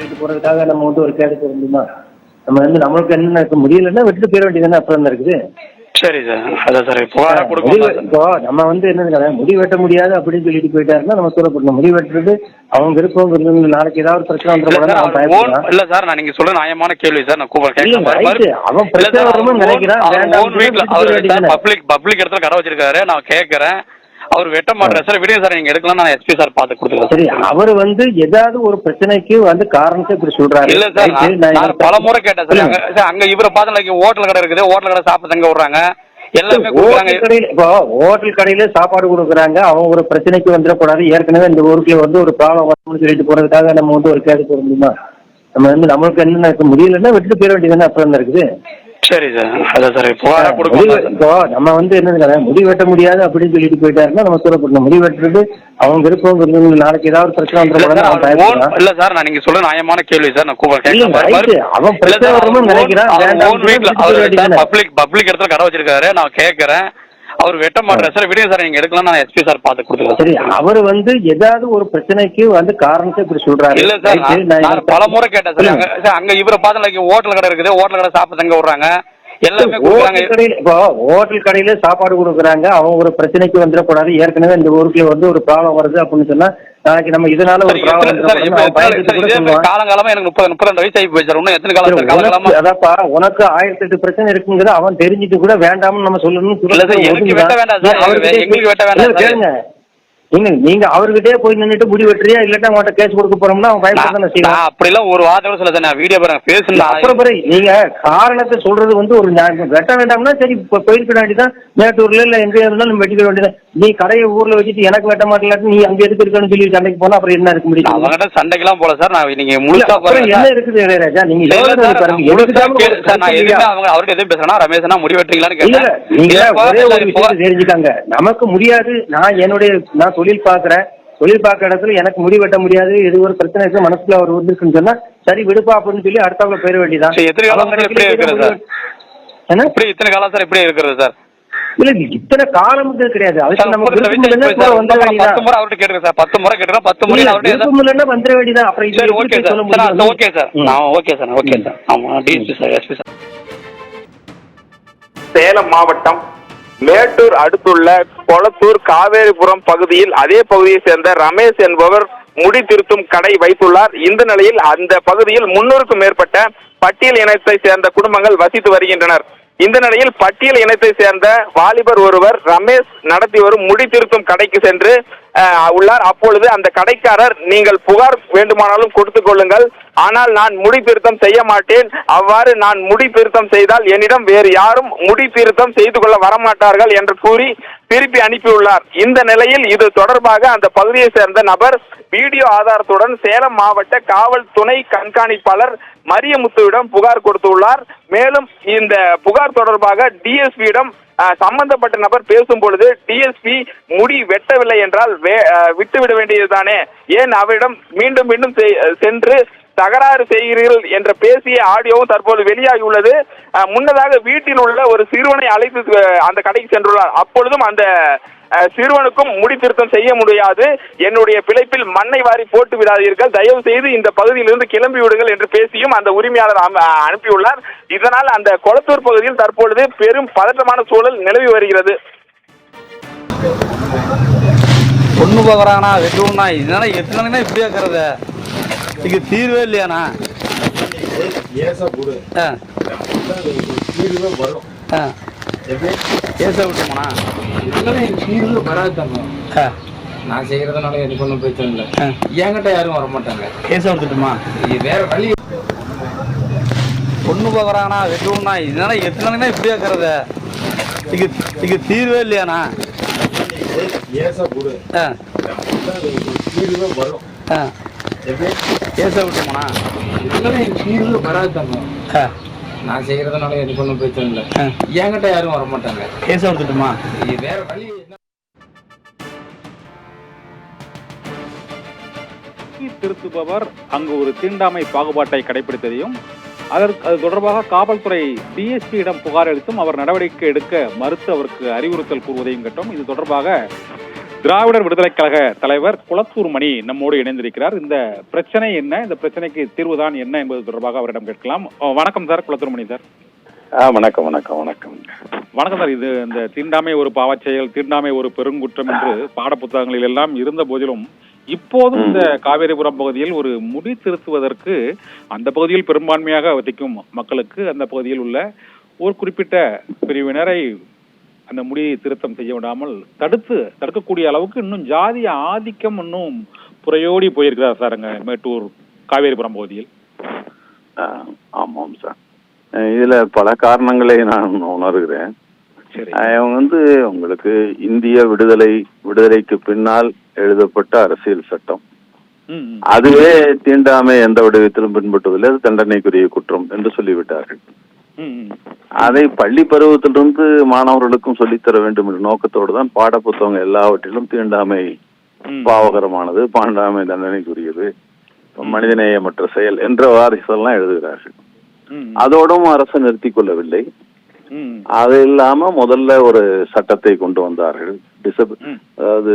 சொல்லிட்டு போறதுக்காக நம்ம வந்து ஒரு கேடு போட முடியுமா? நம்ம வந்து நம்மளுக்கு என்ன முடியலன்னா விட்டுட்டு போயிட வேண்டியதானே. அப்புறம் தான் இருக்குது. சரி சார். அதான் சார் புகாரா இப்போ நம்ம வந்து என்னது முடி வெட்ட முடியாது அப்படின்னு சொல்லிட்டு போயிட்டாருன்னா நம்ம சொல்லப்படணும். முடி வெட்டுறது அவங்க விருப்பம். நாளைக்கு ஏதாவது பிரச்சனை வந்துடும். இல்ல சார், நான் நீங்க சொல்ற நியாயமான கேள்வி சார். நான் அவன் பிரச்சனை வரும்னு நினைக்கிறான். பப்ளிக் இடத்துல கடை வச்சிருக்காரு. நான் கேட்கறேன், அவர் வெட்ட மாட்டார் சார். விடுங்க சார், நீங்க எடுக்கலாம். நான் எஸ்பி சார் பார்த்து கொடுத்துருக்கேன். சரி, அவர் வந்து ஏதாவது ஒரு பிரச்சனைக்கு வந்து காரணத்தை இப்படி சொல்றாரு. இல்ல சார், நான் பல முறை கேட்டேன் சார். அங்க இவரை பார்த்து ஹோட்டல் கடை இருக்குது, ஹோட்டல் கடை சாப்பிட்டு தங்க விடுறாங்க, எல்லாமே இப்போ ஹோட்டல் கடையில சாப்பாடு கொடுக்குறாங்க. அவங்க ஒரு பிரச்சனைக்கு வந்துடக்கூடாது. ஏற்கனவே இந்த ஊருக்குள்ள வந்து ஒரு ப்ராப்ளம் வரணும்னு சொல்லிட்டு போறதுக்காக நம்ம வந்து ஒரு கேடு போட முடியுமா? நம்ம வந்து நம்மளுக்கு என்ன முடியலன்னா விட்டுட்டு போயிட வேண்டியதானே. அப்புறம் தான் இருக்குது. சரி சார். அதான் சார் புகாரா இப்போ நம்ம வந்து என்னது முடி வெட்ட முடியாது அப்படின்னு சொல்லிட்டு போயிட்டாருன்னா நம்ம சொல்லப்படணும். முடி வெட்டுறது அவங்க விருப்பம். நாளைக்கு ஏதாவது பிரச்சனை வந்துடும். இல்ல சார், நான் நீங்க சொல்ற நியாயமான கேள்வி சார். நான் அவன் பிரச்சனை வரும்னு நினைக்கிறான். பப்ளிக் இடத்துல கடை வச்சிருக்காரு. நான் கேட்கறேன், அவர் வெட்ட மாட்டார் சார். விடுங்க சார், நீங்க எடுக்கலாம். நான் எஸ்பி சார் பார்த்து கொடுத்துருக்கேன். சரி, அவர் வந்து ஏதாவது ஒரு பிரச்சனைக்கு வந்து காரணத்தை இப்படி சொல்றாரு. இல்ல சார், நான் பல முறை கேட்டேன் சார். அங்க இவரை பார்த்து ஹோட்டல் கடை இருக்குது, ஹோட்டல் கடை சாப்பிட்டு தங்க விடுறாங்க, எல்லாமே இப்போ ஹோட்டல் கடையில சாப்பாடு கொடுக்குறாங்க. அவங்க ஒரு பிரச்சனைக்கு வந்துடக்கூடாது. ஏற்கனவே இந்த ஊருக்குள்ள வந்து ஒரு ப்ராப்ளம் வருது அப்படின்னு சொன்னா நாளைக்கு நம்ம இதனால ஒரு காலங்காலமா எனக்கு 32 வயசு ஆகி போயிடுச்சு. இன்னும் எத்தனை காலம்? அதாப்பா, உனக்கு 1008 பிரச்சனை இருக்குங்கிறது அவன் தெரிஞ்சுட்டு கூட வேண்டாம்னு நம்ம சொல்லணும். எங்களுக்கு வெட்ட வேண்டாம். கேளுங்க, நீங்க அவர்கிட்டயே போய் நின்றுட்டு முடி வெட்டுறியா இல்லாட்டா அவங்கள்ட்ட கேஸ் கொடுக்க போறோம்னா அவன் பயப்பட செய்யலாம். அப்படிலாம் ஒரு வார்த்தை சொல்ல சார். நான் வீடியோ பாருங்க பேசுனா அப்புறம் நீங்க காரணத்தை சொல்றது வந்து ஒரு வெட்ட வேண்டாம்னா சரி போயிருக்க வேண்டியதான். மேட்டூர்ல இல்ல எங்க இருந்தாலும் நம்ம வெட்டிக்க வேண்டியதான். நீ கடையை ஊர்ல வச்சுட்டு எனக்கு வெட்ட மாட்டேன், நீ அங்க எதுக்கு இருக்கணும்னு சொல்லி சண்டைக்கு போனா அப்புறம் என்ன இருக்க முடியும்? அவங்ககிட்ட சண்டைக்கெல்லாம் போல சார். நான் நீங்க முழுசா என்ன இருக்குது இளையராஜா? நீங்க அவர்கிட்ட எதுவும் பேசுறா ரமேஷனா முடி வெட்டுறீங்களான்னு கேட்கல. நீங்க ஒரே ஒரு விஷயத்தை தெரிஞ்சுக்காங்க. நமக்கு முடியாது. நான் தொழில் பார்க்குற இடத்துல எனக்கு முடி வெட்ட முடியாது, இது ஒரு பிரச்சனை இருக்கு, மனசுல அவர் வந்துருக்குன்னு சொன்னா சரி விடுப்பா அப்படின்னு சொல்லி அடுத்தாப்புல போயிட வேண்டியதான். எத்தனை காலம் சார் இப்படியே இருக்கிறது சார்? இல்ல இத்தனை காலம் கிடையாது. அதுக்கு நம்ம வந்துட வேண்டியதான். அப்புறம் okay sir. Okay sir. Okay sir. ஆமா, DSP sir, SP sir. Salem மாவட்டம் மேட்டூர் அடுத்துள்ள கொளத்தூர் காவேரிபுரம் பகுதியில் அதே பகுதியை சேர்ந்த ரமேஷ் என்பவர் முடி திருத்தும் கடை வைத்துள்ளார். இந்த நிலையில் அந்த பகுதியில் 300க்கும் மேற்பட்ட பட்டியல் இனத்தை சேர்ந்த குடும்பங்கள் வசித்து வருகின்றனர். இந்த நிலையில் பட்டியல் இனத்தை சேர்ந்த வாலிபர் ஒருவர் ரமேஷ் நடத்தி வரும் முடி திருத்தும் கடைக்கு சென்று உள்ளார். அப்பொழுது அந்த கடைக்காரர், நீங்கள் புகார் வேண்டுமானாலும் கொடுத்துக் கொள்ளுங்கள், ஆனால் நான் முடி திருத்தம் செய்ய மாட்டேன். அவ்வாறு நான் முடி திருத்தம் செய்தால் என்னிடம் வேறு யாரும் முடி திருத்தம் செய்து கொள்ள வரமாட்டார்கள் என்று கூறி திருப்பி அனுப்பியுள்ளார். இந்த நிலையில் இது தொடர்பாக அந்த பகுதியை சேர்ந்த நபர் வீடியோ ஆதாரத்துடன் சேலம் மாவட்ட காவல் துணை கண்காணிப்பாளர் மரியமுத்துவிடம் புகார் கொடுத்துள்ளார். மேலும் இந்த புகார் தொடர்பாக டிஎஸ்பியிடம் சம்பந்தப்பட்ட நபர் பேசும் பொழுது, டிஎஸ்பி முடி வெட்டவில்லை என்றால் விட்டுவிட வேண்டியதுதானே, ஏன் அவரிடம் மீண்டும் மீண்டும் சென்று தகராறு செய்கிறீர்கள் என்ற பேசிய ஆடியோவும் தற்போது வெளியாகியுள்ளது. முன்னதாக வீட்டில் உள்ள ஒரு சிறுவனை அழைத்து அந்த கடைக்கு சென்றுள்ளார். அப்பொழுதும் அந்த சிறுவனுக்கும் முடி திருத்தம் செய்ய முடியாது, என்னுடைய பிழைப்பில் மண்ணை வாரி போட்டு விடாதீர்கள், தயவு செய்து இந்த பகுதியிலிருந்து கிளம்பி விடுங்கள் என்று பேசியும் அந்த உரிமையாளர் அனுப்பியுள்ளார். இதனால் அந்த கொளத்தூர் பகுதியில் தற்பொழுது பெரும் பதற்றமான சூழல் நிலவி வருகிறது. பொண்ணு பார்க்குறாங்கண்ணா, வெட்டுவோம்னா இதனால எத்தனை நாளைக்குனா இப்படியா இருக்கிறது? இது தீர்வே இல்லையாண்ணா? விட்டுமாண்ணா நான் செய்யறதுனால எனக்கு ஒன்றும் பிரச்சனை இல்லை. என்கிட்ட யாரும் வர மாட்டாங்க. கேஸை விட்டுட்டுமா? வேற வழி. பொண்ணு பார்க்குறாங்கண்ணா, வெட்டுவோம்னா இதனால எத்தனை நாளைக்குனா இப்படியா இருக்கிறது? இது தீர்வே இல்லையாண்ணா? கேஸை விட்டுமாண்ணா? வராது தங்க. நான் செய்யறதுனால எனக்கு ஒன்றும் பிரச்சனை இல்லை. என்கிட்ட யாரும் வர மாட்டாங்க. கேஸை விட்டுட்டுமா? வேற வழி. திருத்துபவர் அங்கு ஒரு தீண்டாமை பாகுபாட்டை கடைபிடித்ததையும் அது தொடர்பாக காவல்துறை டிஎஸ்பியிடம் புகார் அளித்தும் அவர் நடவடிக்கை எடுக்க மறுத்து அவருக்கு அறிவுறுத்தல் கூறுவதையும் கேட்டோம். இது தொடர்பாக திராவிடர் விடுதலை கழக தலைவர் குளத்தூர் மணி நம்மோடு இணைந்திருக்கிறார். இந்த பிரச்சனை என்ன, இந்த பிரச்சனைக்கு தீர்வுதான் என்ன என்பது தொடர்பாக அவரிடம் கேட்கலாம். வணக்கம் சார், குளத்தூர் மணி சார். வணக்கம் வணக்கம் வணக்கம் வணக்கம் சார். இது இந்த தீண்டாமை ஒரு பாவச் செயல், தீண்டாமை ஒரு பெருங்குற்றம் என்று பாட புத்தகங்களில் எல்லாம் இருந்த போதிலும் இப்போதும் இந்த காவேரிபுரம் பகுதியில் ஒரு முடி திருத்துவதற்கு அந்த பகுதியில் பெரும்பான்மையாக வசிக்கும் மக்களுக்கு அந்த பகுதியில் உள்ள ஒரு குறிப்பிட்ட பிரிவினரை அந்த முடி திருத்தம் செய்ய விடாமல் தடுக்கக்கூடிய அளவுக்கு இன்னும் ஜாதிய ஆதிக்கம் இன்னும் புறையோடி போயிருக்கிறார் சார் அங்க மேட்டூர் காவேரிபுரம் பகுதியில். ஆமாம் சார், இதுல பல காரணங்களை நான் உணர்கிறேன். அவங்க உங்களுக்கு இந்திய விடுதலைக்கு பின்னால் எழுதப்பட்ட அரசியல் சட்டம், அதுவே தீண்டாமை எந்த வடிவத்திலும் பின்பற்றுவதில்லை, அது தண்டனைக்குரிய குற்றம் என்று சொல்லிவிட்டார்கள். அதை பள்ளி பருவத்திலிருந்து மாணவர்களுக்கும் சொல்லித்தர வேண்டும் என்ற நோக்கத்தோடு தான் பாட புத்தகங்கள் எல்லாவற்றிலும் தீண்டாமை பாவகரமானது, பாண்டாமை தண்டனைக்குரியது, மனிதநேயமற்ற செயல் என்ற வாரிசெல்லாம் எழுதுகிறார்கள். அதோடும் அரசு நிறுத்திக் கொள்ளவில்லை. அது இல்லாம முதல்ல ஒரு சட்டத்தை கொண்டு வந்தார்கள், அதாவது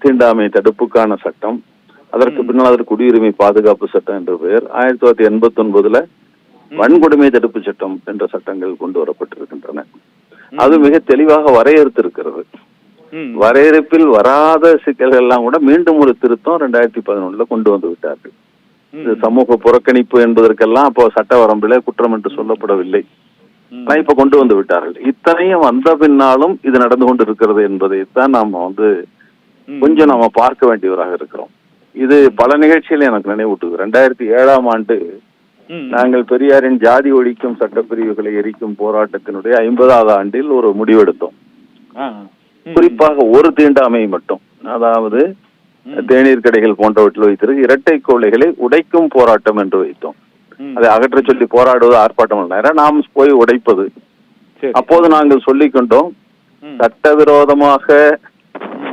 தீண்டாமை தடுப்புக்கான சட்டம். அதற்கு பின்னால் அதற்கு குடியுரிமை பாதுகாப்பு சட்டம் என்ற பெயர். 1989 வன்கொடுமை தடுப்பு சட்டம் என்ற சட்டங்கள் கொண்டு வரப்பட்டிருக்கின்றன. அது மிக தெளிவாக வரையறுத்திருக்கிறது. வரையறுப்பில் வராத சிக்கல்கள் எல்லாம் கூட மீண்டும் ஒரு திருத்தம் 2011 கொண்டு வந்து விட்டார்கள். இது சமூக புறக்கணிப்பு என்பதற்கெல்லாம் அப்போ சட்ட வரம்பில குற்றம் என்று சொல்லப்படவில்லை, இப்ப கொண்டு வந்து விட்டார்கள். இத்தனையும் வந்த பின்னாலும் இது நடந்து கொண்டு இருக்கிறது என்பதைத்தான் நாம கொஞ்சம் நாம பார்க்க வேண்டியவராக இருக்கிறோம். இது பல நிகழ்ச்சிகளை எனக்கு நினைவூட்டுது. 2007ஆம் ஆண்டு நாங்கள் பெரியாரின் ஜாதி ஒழிக்கும் சட்டப்பிரிவுகளை எரிக்கும் போராட்டத்தினுடைய 50வது ஆண்டில் ஒரு முடிவெடுத்தோம். குறிப்பாக ஒரு தீண்டாமை மட்டும், அதாவது தேநீர் கடைகள் போன்றவற்றில் வைத்திருக்கு இரட்டை கோழைகளை உடைக்கும் போராட்டம் என்று வைத்தோம். அதை அகற்ற சொல்லி போராடுவது ஆர்ப்பாட்டம் அல்ல, நாம் போய் உடைப்பது. அப்போது நாங்கள் சொல்லிக் கொண்டோம், சட்டவிரோதமாக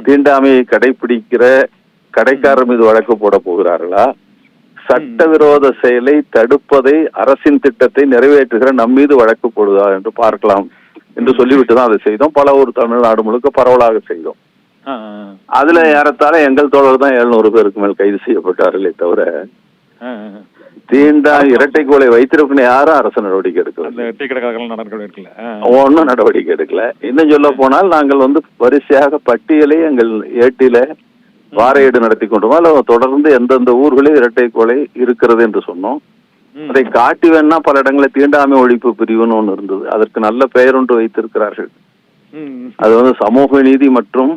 தீண்டாமையை கடைபிடிக்கிற கடைக்காரர் மீது வழக்கு போட போகிறார்களா, சட்டவிரோத செயலை தடுப்பதை அரசின் திட்டத்தை நிறைவேற்றுகிற நம் மீது வழக்கு போடுதா என்று பார்க்கலாம் என்று சொல்லிவிட்டுதான் அதை செய்தோம். பல ஒரு தமிழ்நாடு முழுக்க பரவலாக செய்தோம். அதுல ஏறத்தாழ எங்கள் தோழர் தான் 700 பேருக்கு மேல் கைது செய்யப்பட்டார்களே தவிர இரட்டை கோலை வைத்திருப்பின யாரும் அரசு நடவடிக்கை எடுக்கல, ஒன்னும் நடவடிக்கை எடுக்கல. இன்னும் சொல்ல போனால் நாங்கள் வரிசையாக பட்டியலை எங்கள் ஏட்டில வாரையீடு நடத்தி கொண்டோம். அல்ல தொடர்ந்து எந்தெந்த ஊர்களில் இரட்டை கோலை இருக்கிறது என்று சொன்னோம். அதை காட்டி வேணா பல இடங்களில் தீண்டாமை ஒழிப்பு பிரிவுன்னு ஒன்று இருந்தது, அதற்கு நல்ல பெயர் ஒன்று வைத்திருக்கிறார்கள். அது சமூக நீதி மற்றும்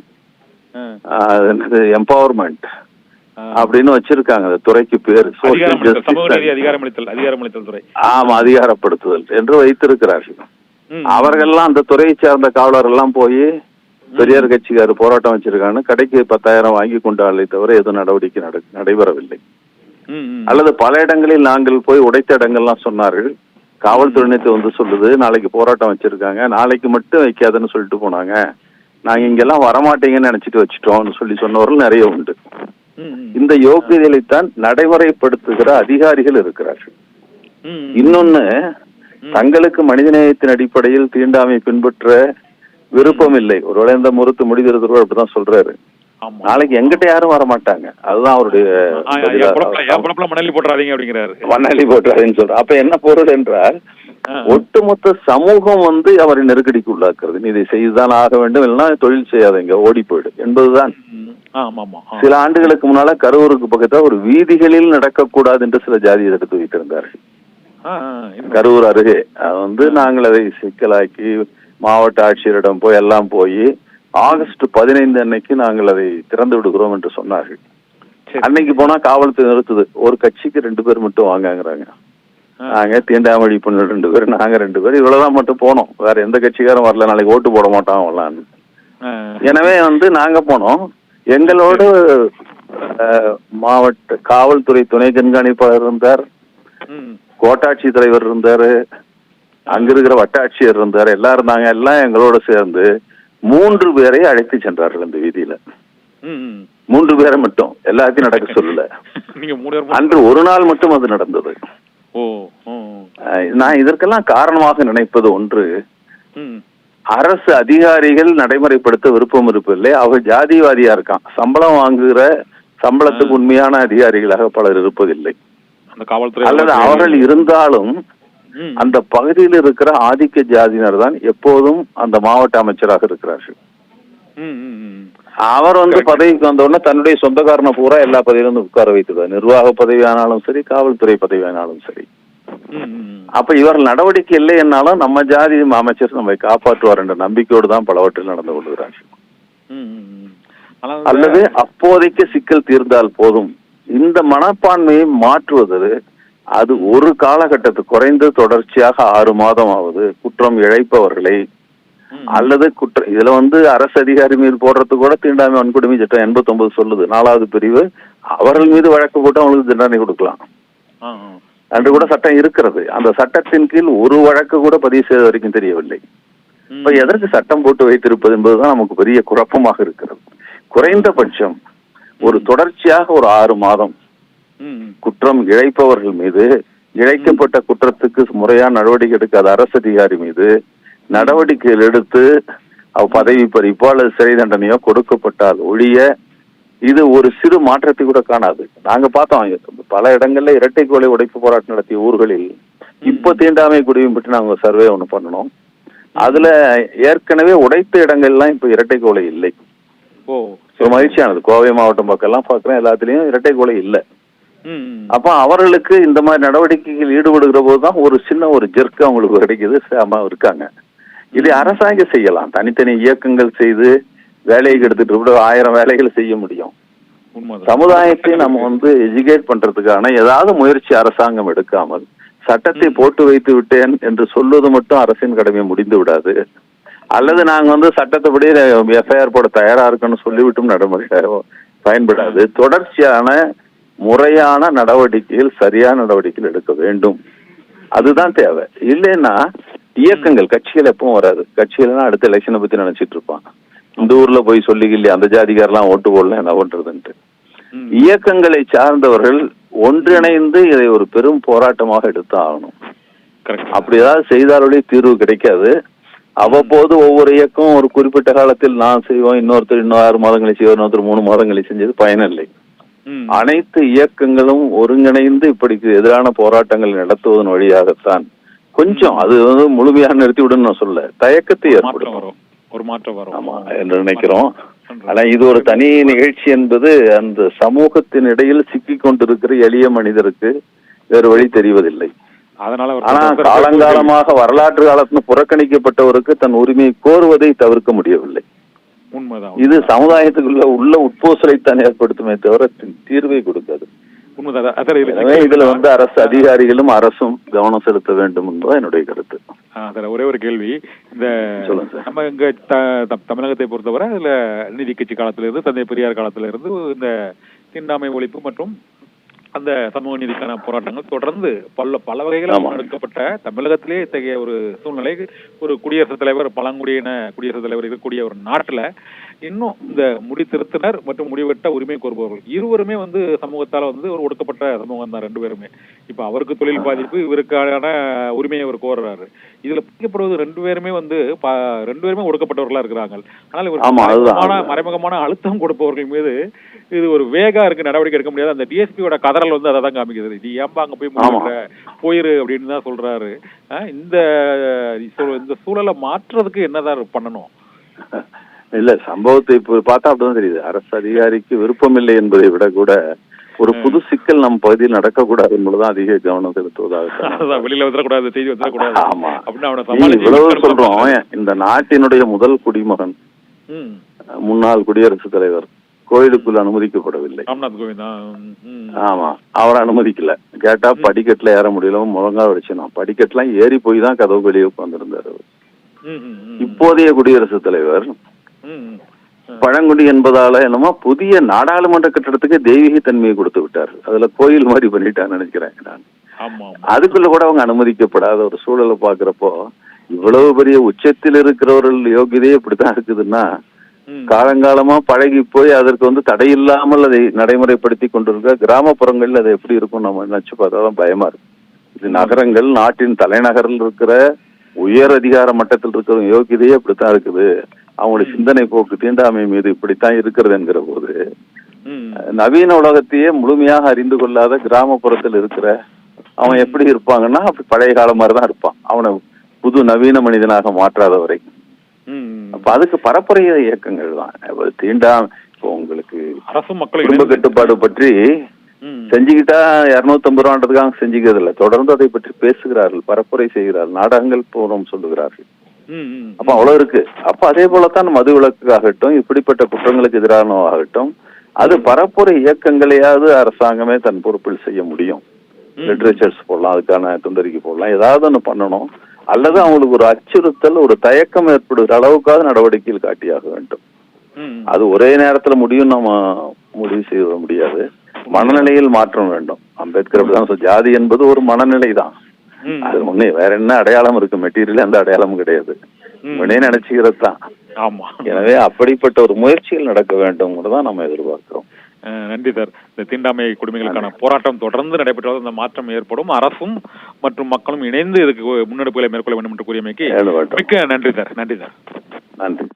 எம்பவர்மெண்ட் அப்படின்னு வச்சிருக்காங்க. அந்த துறைக்கு பேர் ஆமா, அதிகாரப்படுத்துதல் என்று வைத்திருக்கிறார்கள். அவர்கள்லாம் அந்த துறையை சேர்ந்த காவலர்கள் எல்லாம் போய் பெரியார் கட்சிக்காரு போராட்டம் வச்சிருக்காங்க, கடைக்கு 10,000 வாங்கி கொண்டாலே தவிர எதுவும் நடவடிக்கை நடைபெறவில்லை. அல்லது பல இடங்களில் நாங்கள் போய் உடைத்த இடங்கள்லாம் சொன்னார்கள், காவல்துறை நேற்று சொல்லுது நாளைக்கு போராட்டம் வச்சிருக்காங்க, நாளைக்கு மட்டும் வைக்காதுன்னு சொல்லிட்டு போனாங்க, நாங்க இங்கெல்லாம் வரமாட்டீங்கன்னு நினைச்சிட்டு வச்சுட்டோம்னு சொன்னவர்கள் நிறைய உண்டு. இந்த யோகியதைத்தான் நடைமுறைப்படுத்துகிற அதிகாரிகள் இருக்கிறார்கள். இன்னொன்னு, தங்களுக்கு மனிதநேயத்தின் அடிப்படையில் தீண்டாமை பின்பற்ற விருப்பம் இல்லை. ஒருவேளை இந்த முறுத்து முடிதிருக்கிறவர் அப்படிதான் சொல்றாரு, நாளைக்கு எங்கிட்ட யாரும் வர மாட்டாங்க, அதுதான் அவருடைய மணலி போட்டுறாதீங்கன்னு சொல்ற. அப்ப என்ன பொருள் என்றால், ஒட்டுமொத்த சமூகம் அவரை நெருக்கடிக்கு உள்ளாக்குறது. நீ இதை செய்துதான் ஆக வேண்டும், இல்லைன்னா தொழில் செய்யாதீங்க, ஓடி போயிடு என்பதுதான். சில ஆண்டுகளுக்கு முன்னால கரூருக்கு பக்கத்துல ஒரு வீதிகளில் நடக்கக்கூடாது என்று சில ஜாதியை எடுத்து வைத்திருந்தார்கள். கரூர் அருகே நாங்கள் அதை சிக்கலாக்கி மாவட்ட ஆட்சியரிடம் போய் ஆகஸ்ட் 15 அன்னைக்கு நாங்கள் அதை திறந்து விடுகிறோம் என்று சொன்னார்கள். அன்னைக்கு போனா காவல்துறை நிறுத்துது, ஒரு கட்சிக்கு 2 பேர் மட்டும் வாங்கங்கிறாங்க. நாங்க தீண்டாமொழி பொண்ணு 2 பேர், நாங்க 2 பேர், இவ்வளவுதான் மட்டும் போனோம், வேற எந்த கட்சிக்காரும் வரல, நாளைக்கு ஓட்டு போட மாட்டோம் வரலான்னு. எனவே நாங்க போனோம். எங்களோடு மாவட்ட காவல்துறை துணை கண்காணிப்பாளர் இருந்தார், கோட்டாட்சி தலைவர் இருந்தாரு, அங்க இருக்கிற வட்டாட்சியர் இருந்தார், எல்லாம் இருந்தாங்க. எல்லாம் எங்களோட சேர்ந்து 3 பேரை அழைத்து சென்றார்கள் அந்த வீதியில. 3 பேரை மட்டும், எல்லாத்தையும் நடக்க சொல்லல. அன்று ஒரு நாள் மட்டும் அது நடந்தது. நான் இதற்கெல்லாம் காரணமாக நினைப்பது ஒன்று, அரசு அதிகாரிகள் நடைமுறைப்படுத்த விருப்பம் இருப்பில்லை. அவர் ஜாதிவாதியா இருக்கான். சம்பளம் வாங்குகிற சம்பளத்துக்கு உண்மையான அதிகாரிகளாக பலர் இருப்பதில்லை. அல்லது அவர்கள் இருந்தாலும் அந்த பகுதியில் இருக்கிற ஆதிக்க ஜாதியினர் தான் எப்போதும் அந்த மாவட்ட அமைச்சராக இருக்கிறார்கள். அவர் பதவிக்கு வந்த உடனே தன்னுடைய சொந்தக்காரனை பூரா எல்லா பதவியிலும் உட்கார வைத்துவார். நிர்வாக பதவி ஆனாலும் சரி, காவல்துறை பதவி ஆனாலும் சரி. அப்ப இவர்கள் நடவடிக்கை இல்லை என்னாலும் நம்ம ஜாதி அமைச்சர் நம்மை காப்பாற்றுவார் என்ற நம்பிக்கையோடு தான் பலவற்றில் நடந்து கொள்கிறார்கள். அல்லது அப்போதைக்கு சிக்கல் தீர்ந்தால் போதும். இந்த மனப்பான்மையை மாற்றுவது அது ஒரு காலகட்டத்துக்கு குறைந்து தொடர்ச்சியாக 6 மாதம் ஆகுது குற்றம் இழைப்பவர்களை அல்லது இதுல அரசு அதிகாரி மீது போடுறது கூட தீண்டாமை வன்கொடுமை சட்டம் 89 சொல்லுது, 4வது பிரிவு. அவர்கள் மீது வழக்கு போட்டு அவங்களுக்கு தண்டனை கொடுக்கலாம் அன்று கூட சட்டம் இருக்கிறது. அந்த சட்டத்தின் கீழ் ஒரு வழக்கு கூட பதிவு செய்த வரைக்கும் தெரியவில்லை. இப்ப எதற்கு சட்டம் போட்டு வைத்திருப்பது என்பதுதான் நமக்கு பெரிய குழப்பமாக இருக்கிறது. குறைந்தபட்சம் ஒரு தொடர்ச்சியாக ஒரு 6 மாதம் குற்றம் இழைப்பவர்கள் மீது, இழைக்கப்பட்ட குற்றத்துக்கு முறையான நடவடிக்கை எடுக்காத அரசு அதிகாரி மீது நடவடிக்கைகள் எடுத்து பதவி பறிப்போ அல்லது சிறை தண்டனையோ கொடுக்கப்பட்டால் ஒழிய இது ஒரு சிறு மாற்றத்தை கூட காணாது. நாங்க பார்த்தோம் பல இடங்கள்ல இரட்டை கொலை உடைப்பு போராட்டம் நடத்திய ஊர்களில் இப்ப தீண்டாமை குடியும் பற்றி நாங்க சர்வே ஒண்ணு பண்ணணும். அதுல ஏற்கனவே உடைத்த இடங்கள்லாம் இப்ப இரட்டை கொலை இல்லை. ஒரு மகிழ்ச்சியானது. கோவை மாவட்டம் பக்கம் எல்லாம் பாக்குறேன், எல்லாத்துலயும் இரட்டை கொலை இல்லை. அப்ப அவர்களுக்கு இந்த மாதிரி நடவடிக்கைகள் ஈடுபடுகிற போதுதான் ஒரு சின்ன ஒரு ஜெர்க்கு அவங்களுக்கு கிடைக்குது, இருக்காங்க. இதை அரசாங்கம் செய்யலாம். தனித்தனி இயக்கங்கள் செய்து வேலைக்கு எடுத்துட்டு 1000 வேலைகள் செய்ய முடியும். சமுதாயத்தை நம்ம எஜுகேட் பண்றதுக்கான ஏதாவது முயற்சி அரசாங்கம் எடுக்காமல் சட்டத்தை போட்டு வைத்து விட்டேன் என்று சொல்வது மட்டும் அரசின் கடமை முடிந்து விடாது. அல்லது நாங்க சட்டத்தைப்படி எஃப்ஐஆர் போட தயாரா இருக்குன்னு சொல்லிவிட்டும் நடைமுறை பயன்படாது. தொடர்ச்சியான முறையான நடவடிக்கைகள், சரியான நடவடிக்கைகள் எடுக்க வேண்டும். அதுதான் தேவை. இல்லைன்னா இயக்கங்கள், கட்சிகள் எப்பவும் வராது. கட்சிகள்னா அடுத்த எலெக்ஷனை பத்தி நினைச்சிட்டு இருப்பான். இந்த ஊர்ல போய் சொல்லிக்கலையே அந்த ஜாதிகாரெல்லாம் ஓட்டு போடல என்ன பண்றதுன்ட்டு. இயக்கங்களை சார்ந்தவர்கள் ஒன்றிணைந்து இதை ஒரு பெரும் போராட்டமாக எடுத்து ஆகணும். அப்படி ஏதாவது செய்தாலே தீர்வு கிடைக்காது. அவ்வப்போது ஒவ்வொரு இயக்கம் ஒரு குறிப்பிட்ட காலத்தில் நான் செய்வோம், இன்னொருத்தர் இன்னும் 6 மாதங்களை செய்வோம், இன்னொருத்தர் 3 மாதங்களை செஞ்சது பயனில்லை. அனைத்து இயக்கங்களும் ஒருங்கிணைந்து இப்படிக்கு எதிரான போராட்டங்கள் நடத்துவதன் வழியாகத்தான் கொஞ்சம் அது முழுமையாக நிறுத்தி விடும் நான் சொல்ல, தயக்கத்தை ஏற்படும், ஒரு மாற்றம் வரும். ஆமா என்று நினைக்கிறோம். ஆனா இது ஒரு தனி நிகழ்ச்சி என்பது அந்த சமூகத்தின் இடையில் சிக்கி கொண்டிருக்கிற எளிய மனிதருக்கு வேறு வழி தெரிவதில்லை. ஆனா காலங்காலமாக வரலாற்று காலத்துல புறக்கணிக்கப்பட்டவருக்கு தன் உரிமையை கோருவதை தவிர்க்க முடியவில்லை. இது சமுதாயத்துக்குள்ள உள்ள உட்பூசலைத்தான் ஏற்படுத்துமே தவிர தீர்வை கொடுக்காது. இதுல அரசு அதிகாரிகளும் அரசும் கவனம் செலுத்த வேண்டும் என்பது என்னுடைய கருத்து. ஒரே ஒரு கேள்வி. இந்த நம்ம இங்க தமிழகத்தை பொறுத்தவரை அதுல நீதி கட்சி காலத்துல இருந்து, தந்தை பெரியார் காலத்துல இருந்து இந்த தீண்டாமை ஒழிப்பு மற்றும் அந்த சமூக நீதிக்கான போராட்டங்கள் தொடர்ந்து பல வகைகளாக முன்னெடுக்கப்பட்ட தமிழகத்திலே இத்தகைய ஒரு சூழ்நிலை, ஒரு குடியரசுத் தலைவர், பழங்குடியின குடியரசுத் தலைவர் இருக்கக்கூடிய ஒரு நாட்டுல இன்னும் இந்த முடித்திருத்தினர் மற்றும் முடிவெட்ட உரிமை கோருபவர்கள் இருவருமே சமூகத்தால் ஒரு ஒடுக்கப்பட்ட சமூகம் தான் 2 பேருமே. இப்ப அவருக்கு தொழில் பாதிப்பு, இவருக்கான உரிமையை அவர் கோர்றாரு. இதுல பிடிக்கப்படுவது 2 பேருமே 2 பேருமே ஒடுக்கப்பட்டவர்களா இருக்கிறாங்க. ஆனால் இவர் மறைமுகமான அழுத்தம் கொடுப்பவர்கள் மீது இது ஒரு வேகா இருக்கு, நடவடிக்கை எடுக்க முடியாது. அந்த டிஎஸ்பியோட கதறல் அதை தான் காமிக்கிறது. நீ ஏன்பா அங்க போய் போயிரு அப்படின்னு தான் சொல்றாரு. இந்த சூழலை மாற்றுறதுக்கு என்னதான் பண்ணணும்? இல்ல, சம்பவத்தை இப்ப பார்த்தா அப்படிதான் தெரியுது. அரசு அதிகாரிக்கு விருப்பம் இல்லை என்பதை விட கூட ஒரு புது சிக்கல் நம் பகுதியில் நடக்கக்கூடாது என்பதுதான் அதிக கவனம் செலுத்துவதாக. வெளியில வந்துடக்கூடாது, செய்தி வந்துடக்கூடாது. ஆமா, இவ்வளவு சொல்றோம். இந்த நாட்டினுடைய முதல் குடிமகன், முன்னாள் குடியரசுத் தலைவர் கோயிலுக்குள்ள அனுமதிக்கப்படவில்லை. ஆமா, அவரை அனுமதிக்கல. கேட்டா படிக்கட்டுல ஏற முடியல, முழங்கா வடிச்சணும். படிக்கட்டுலாம் ஏறி போய் தான் கதவு வெளியே உட்கார்ந்துருந்தாரு. இப்போதைய குடியரசுத் தலைவர் பழங்குடி என்பதால என்னமோ புதிய நாடாளுமன்ற கட்டடத்துக்கு தெய்வீக தன்மையை கொடுத்து விட்டார். அதுல கோயில் மாதிரி பண்ணிட்டான்னு நினைக்கிறேன் நான். அதுக்குள்ள கூட அவங்க அனுமதிக்கப்படாத ஒரு சூழலை பாக்குறப்போ, இவ்வளவு பெரிய உச்சத்தில் இருக்கிறவர்கள் யோகியதே இப்படித்தான் இருக்குதுன்னா, காலங்காலமா பழகி போய் அதற்கு தடையில்லாமல் அதை நடைமுறைப்படுத்தி கொண்டிருக்க கிராமப்புறங்கள்ல அது எப்படி இருக்கும் நம்ம நினைச்சு பார்த்தாதான் பயமா இருக்கு. இது நகரங்கள், நாட்டின் தலைநகரில் இருக்கிற உயர் அதிகார மட்டத்தில் இருக்கிறவங்க யோகியதையே இப்படித்தான் இருக்குது, அவங்களுடைய சிந்தனை போக்கு தீண்டாமை மீது இப்படித்தான் இருக்கிறது என்கிற போது நவீன உலகத்தையே முழுமையாக அறிந்து கொள்ளாத கிராமப்புறத்தில் இருக்கிற அவன் எப்படி இருப்பாங்கன்னா அப்படி பழைய காலம் மாதிரிதான் இருப்பான், அவனை புது நவீன மனிதனாக மாற்றாத வரைக்கும். அப்ப அதுக்கு பரப்புரை இயக்கங்கள் தான் இப்போ உங்களுக்கு அரசு மக்கள் குடும்ப கட்டுப்பாடு பற்றி செஞ்சுக்கிட்டா 250 ரூபான்றதுக்காக செஞ்சுக்கிறது இல்லை, தொடர்ந்து அதை பற்றி பேசுகிறார்கள், பரப்புரை செய்கிறார்கள், நாடகங்கள் போறோம் சொல்லுகிறார்கள். அப்ப அவ்வளவு இருக்கு. அப்ப அதே போலத்தான் மது விலக்காகட்டும், இப்படிப்பட்ட குற்றங்களுக்கு எதிரானவாகட்டும், அது பரப்புரை இயக்கங்களையாவது அரசாங்கமே தன் பொறுப்பில் செய்ய முடியும். லிட்ரேச்சர்ஸ் போடலாம், அதுக்கான துண்டறிக்கை போடலாம், ஏதாவது ஒன்று பண்ணணும். அல்லது அவங்களுக்கு ஒரு அச்சுறுத்தல், ஒரு தயக்கம் ஏற்படுகிற அளவுக்காவது நடவடிக்கையில் காட்டியாக வேண்டும். அது ஒரே நேரத்துல முடியும் நம்ம முடிவு செய்ய முடியாது. மனநிலையில் மாற்றம் வேண்டும். அம்பேத்கர் அப்படிதான் ஜாதி என்பது ஒரு மனநிலை தான், அது ஒண்ணு வேற என்ன அடையாளம் இருக்கு, மெட்டீரியல் அந்த அடையாளம் கிடையாது, உடனே நினைச்சுக்கிறது தான். எனவே அப்படிப்பட்ட ஒரு முயற்சிகள் நடக்க வேண்டும் தான் நம்ம எதிர்பார்க்கிறோம். நன்றி சார். இந்த தீண்டாமை கொடுமைகளுக்கான போராட்டம் தொடர்ந்து நடைபெற்றால் அந்த மாற்றம் ஏற்படும். அரசும் மற்றும் மக்களும் இணைந்து இதுக்கு முன்னெடுப்புகளை மேற்கொள்ள வேண்டும் என்று கூறியமைக்கு மிக்க நன்றி சார். நன்றி சார். நன்றி.